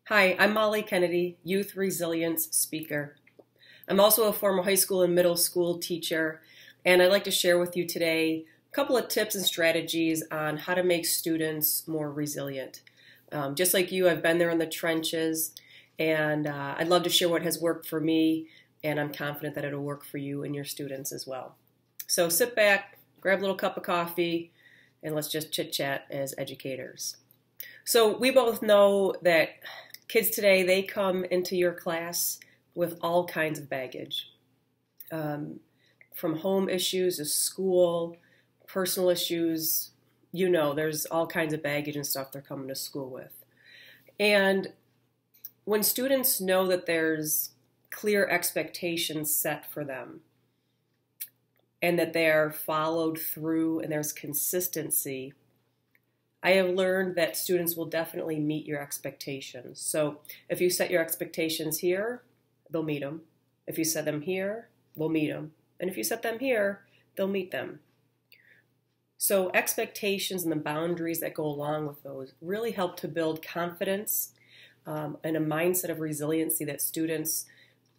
Hi, I'm Molly Kennedy, Youth Resilience Speaker. I'm also a former high school and middle school teacher, and I'd like to share with you today a couple of tips and strategies on how to make students more resilient. Just like you, I've been there in the trenches, and I'd love to share what has worked for me, and I'm confident that it'll work for you and your students as well. So sit back, grab a little cup of coffee, and let's just chit-chat as educators. So we both know that kids today, they come into your class with all kinds of baggage, from home issues to school, personal issues. You know, there's all kinds of baggage and stuff they're coming to school with. And when students know that there's clear expectations set for them and that they are followed through and there's consistency, I have learned that students will definitely meet your expectations. So if you set your expectations here, they'll meet them. If you set them here, they'll meet them. And if you set them here, they'll meet them. So expectations and the boundaries that go along with those really help to build confidence and a mindset of resiliency that students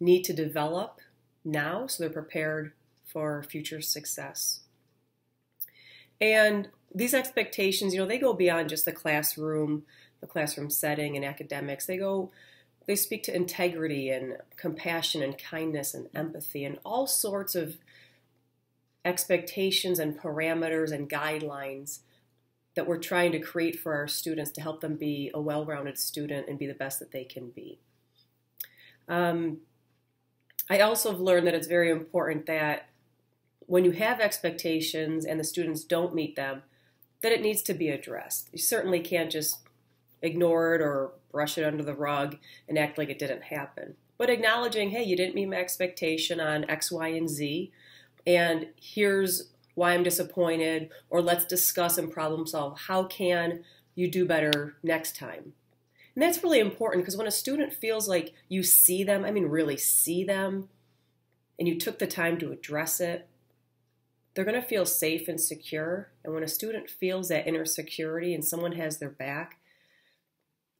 need to develop now so they're prepared for future success. And these expectations, they go beyond just the classroom setting and academics. They speak to integrity and compassion and kindness and empathy and all sorts of expectations and parameters and guidelines that we're trying to create for our students to help them be a well-rounded student and be the best that they can be. I also have learned that it's very important that when you have expectations and the students don't meet them, that it needs to be addressed. You certainly can't just ignore it or brush it under the rug and act like it didn't happen. But acknowledging, hey, you didn't meet my expectation on X, Y, and Z, and here's why I'm disappointed, or let's discuss and problem solve. How can you do better next time? And that's really important because when a student feels like you see them, I mean really see them, and you took the time to address it, they're going to feel safe and secure. And when a student feels that inner security and someone has their back,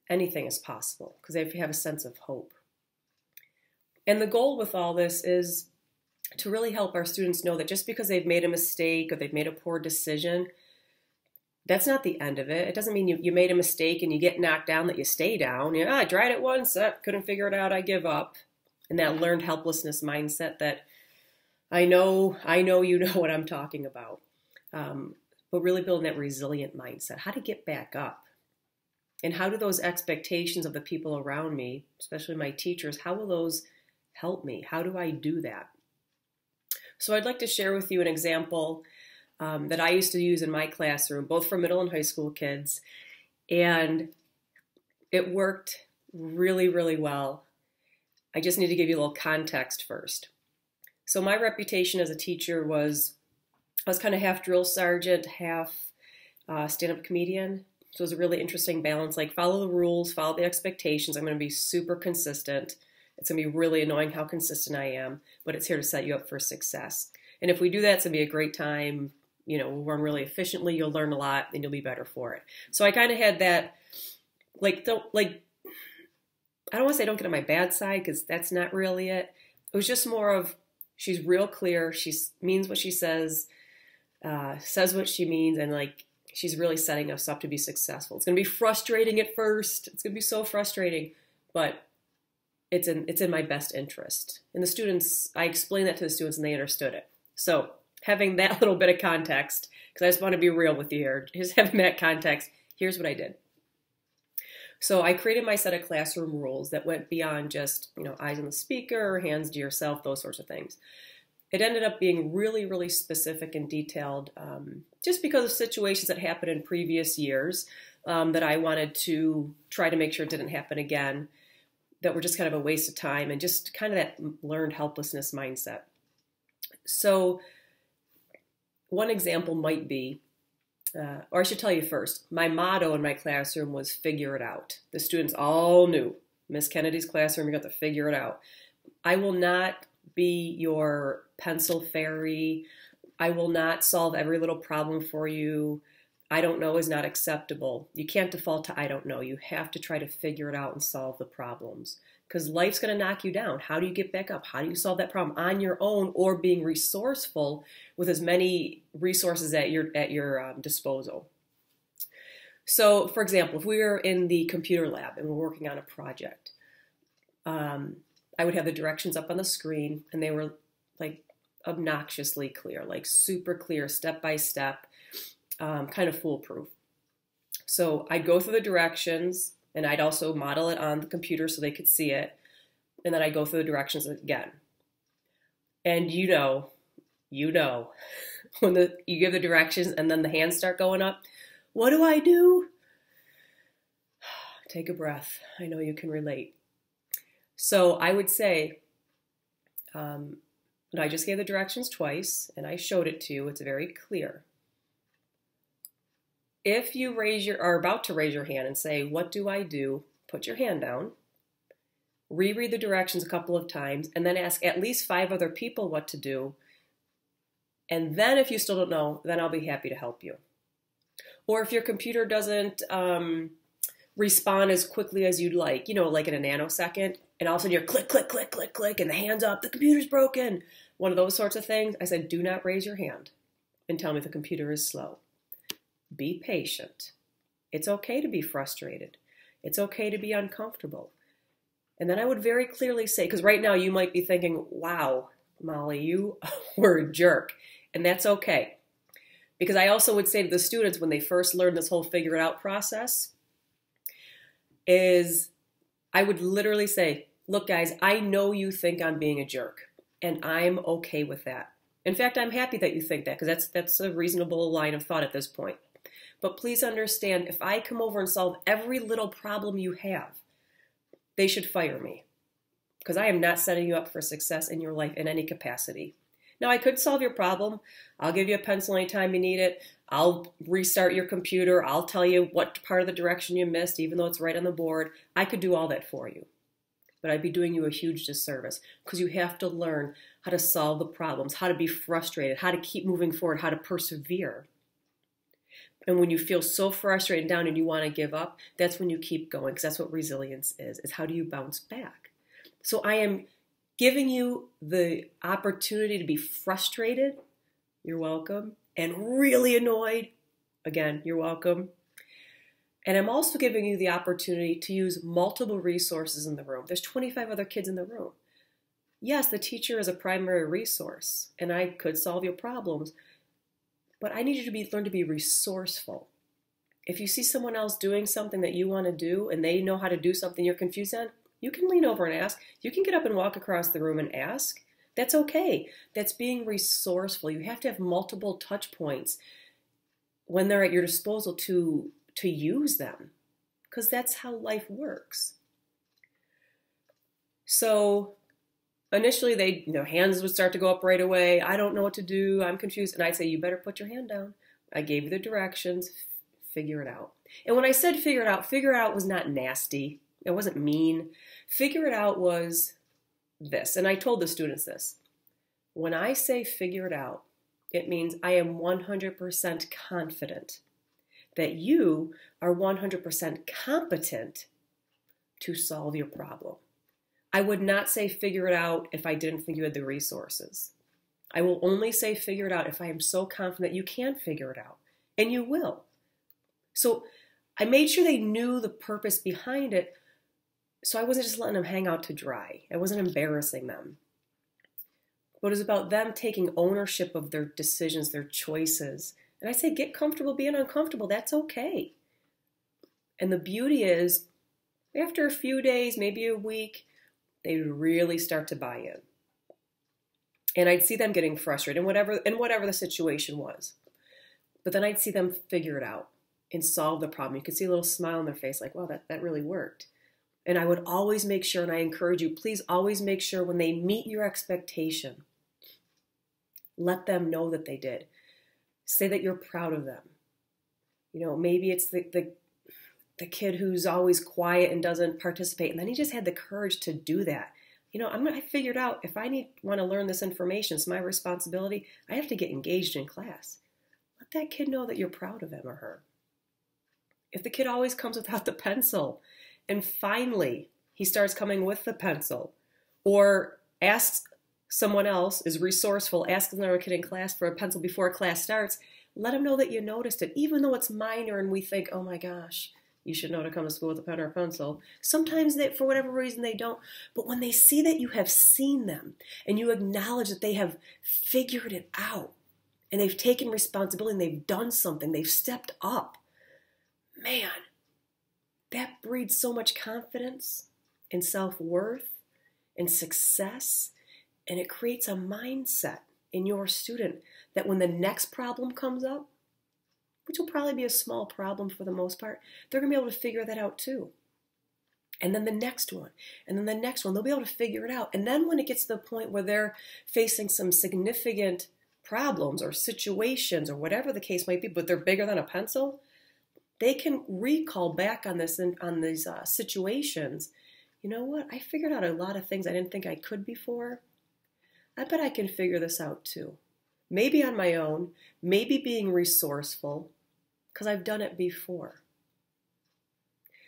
anything is possible because they have a sense of hope. And the goal with all this is to really help our students know that just because they've made a mistake or they've made a poor decision, that's not the end of it. It doesn't mean you made a mistake and you get knocked down that you stay down. I tried it once, couldn't figure it out, I give up. And that learned helplessness mindset that I know you know what I'm talking about. But really building that resilient mindset, how to get back up. And how do those expectations of the people around me, especially my teachers, how will those help me? How do I do that? So I'd like to share with you an example that I used to use in my classroom, both for middle and high school kids. And it worked really, really well. I just need to give you a little context first. So my reputation as a teacher was, I was kind of half drill sergeant, half stand-up comedian. So it was a really interesting balance, like follow the rules, follow the expectations. I'm going to be super consistent. It's going to be really annoying how consistent I am, but it's here to set you up for success. And if we do that, it's going to be a great time. We'll run really efficiently. You'll learn a lot and you'll be better for it. So I kind of had that, I don't want to say don't get on my bad side because that's not really it. It was just more of, she's real clear. She means what she says what she means, and she's really setting us up to be successful. It's going to be frustrating at first. It's going to be so frustrating, but it's in my best interest. And the students, I explained that to the students and they understood it. So having that little bit of context, because I just want to be real with you here, just having that context, here's what I did. So I created my set of classroom rules that went beyond just, eyes on the speaker, hands to yourself, those sorts of things. It ended up being really, really specific and detailed just because of situations that happened in previous years that I wanted to try to make sure it didn't happen again, that were just kind of a waste of time and just kind of that learned helplessness mindset. So one example might be, or I should tell you first, my motto in my classroom was figure it out. The students all knew, Miss Kennedy's classroom, you got to figure it out. I will not be your pencil fairy. I will not solve every little problem for you. I don't know is not acceptable. You can't default to I don't know. You have to try to figure it out and solve the problems because life's going to knock you down. How do you get back up? How do you solve that problem on your own or being resourceful with as many resources at your disposal? So, for example, if we were in the computer lab and we're working on a project, I would have the directions up on the screen and they were like obnoxiously clear, like super clear, step by step, kind of foolproof. So I'd go through the directions and I'd also model it on the computer so they could see it. And then I'd go through the directions again. And you know, when you give the directions and then the hands start going up, what do I do? Take a breath. I know you can relate. So I would say, and I just gave the directions twice and I showed it to you. It's very clear. If you are about to raise your hand and say, what do I do? Put your hand down, reread the directions a couple of times, and then ask at least 5 other people what to do. And then if you still don't know, then I'll be happy to help you. Or if your computer doesn't respond as quickly as you'd like, like in a nanosecond, and all of a sudden you're click, click, click, click, click, and the hand's up, the computer's broken. One of those sorts of things. I said, do not raise your hand and tell me the computer is slow. Be patient. It's okay to be frustrated. It's okay to be uncomfortable. And then I would very clearly say, because right now you might be thinking, wow, Molly, you were a jerk. And that's okay. Because I also would say to the students when they first learn this whole figure it out process is I would literally say, look, guys, I know you think I'm being a jerk, and I'm okay with that. In fact, I'm happy that you think that because that's a reasonable line of thought at this point. But please understand, if I come over and solve every little problem you have, they should fire me because I am not setting you up for success in your life in any capacity. Now, I could solve your problem. I'll give you a pencil anytime you need it. I'll restart your computer. I'll tell you what part of the direction you missed, even though it's right on the board. I could do all that for you. But I'd be doing you a huge disservice because you have to learn how to solve the problems, how to be frustrated, how to keep moving forward, how to persevere. And when you feel so frustrated and down and you want to give up, that's when you keep going because that's what resilience is how do you bounce back? So I am giving you the opportunity to be frustrated, you're welcome, and really annoyed, again, you're welcome. And I'm also giving you the opportunity to use multiple resources in the room. There's 25 other kids in the room. Yes, the teacher is a primary resource, and I could solve your problems, but I need you to learn to be resourceful. If you see someone else doing something that you want to do and they know how to do something you're confused on, you can lean over and ask. You can get up and walk across the room and ask. That's okay. That's being resourceful. You have to have multiple touch points when they're at your disposal to use them because that's how life works. So initially, their hands would start to go up right away. I don't know what to do. I'm confused. And I'd say, you better put your hand down. I gave you the directions. Figure it out. And when I said figure it out was not nasty. It wasn't mean. Figure it out was this. And I told the students this. When I say figure it out, it means I am 100% confident that you are 100% competent to solve your problem. I would not say figure it out if I didn't think you had the resources. I will only say figure it out if I am so confident you can figure it out. And you will. So I made sure they knew the purpose behind it, so I wasn't just letting them hang out to dry. I wasn't embarrassing them. But it was about them taking ownership of their decisions, their choices. And I say, get comfortable being uncomfortable. That's okay. And the beauty is, after a few days, maybe a week, they really start to buy in. And I'd see them getting frustrated in whatever the situation was. But then I'd see them figure it out and solve the problem. You could see a little smile on their face like, wow, that really worked. And I would always make sure, and I encourage you, please always make sure when they meet your expectation, let them know that they did. Say that you're proud of them. Maybe it's the kid who's always quiet and doesn't participate, and then he just had the courage to do that. I figured out if I want to learn this information, it's my responsibility. I have to get engaged in class. Let that kid know that you're proud of him or her. If the kid always comes without the pencil, and finally he starts coming with the pencil, or asks someone else, is resourceful, asks another kid in class for a pencil before class starts, let them know that you noticed it, even though it's minor and we think, oh my gosh, you should know to come to school with a pen or a pencil. Sometimes they, for whatever reason, they don't. But when they see that you have seen them and you acknowledge that they have figured it out and they've taken responsibility and they've done something, they've stepped up, man, that breeds so much confidence and self-worth and success. And it creates a mindset in your student that when the next problem comes up, which will probably be a small problem for the most part, they're going to be able to figure that out too. And then the next one, and then the next one, they'll be able to figure it out. And then when it gets to the point where they're facing some significant problems or situations or whatever the case might be, but they're bigger than a pencil, they can recall back on this and on these situations. You know what? I figured out a lot of things I didn't think I could before. I bet I can figure this out too. Maybe on my own, maybe being resourceful, because I've done it before.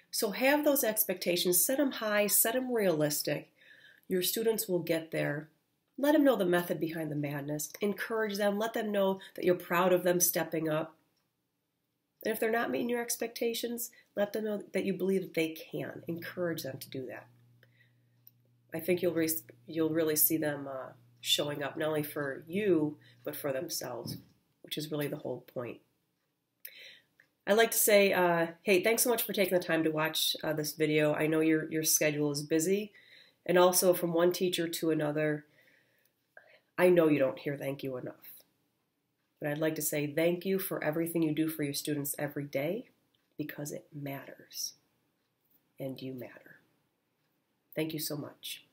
So have those expectations, set them high, set them realistic. Your students will get there. Let them know the method behind the madness. Encourage them, let them know that you're proud of them stepping up. And if they're not meeting your expectations, let them know that you believe that they can. Encourage them to do that. I think you'll really see them showing up not only for you, but for themselves, which is really the whole point. I'd like to say, hey, thanks so much for taking the time to watch this video. I know your schedule is busy, and also from one teacher to another, I know you don't hear thank you enough. But I'd like to say thank you for everything you do for your students every day, because it matters, and you matter. Thank you so much.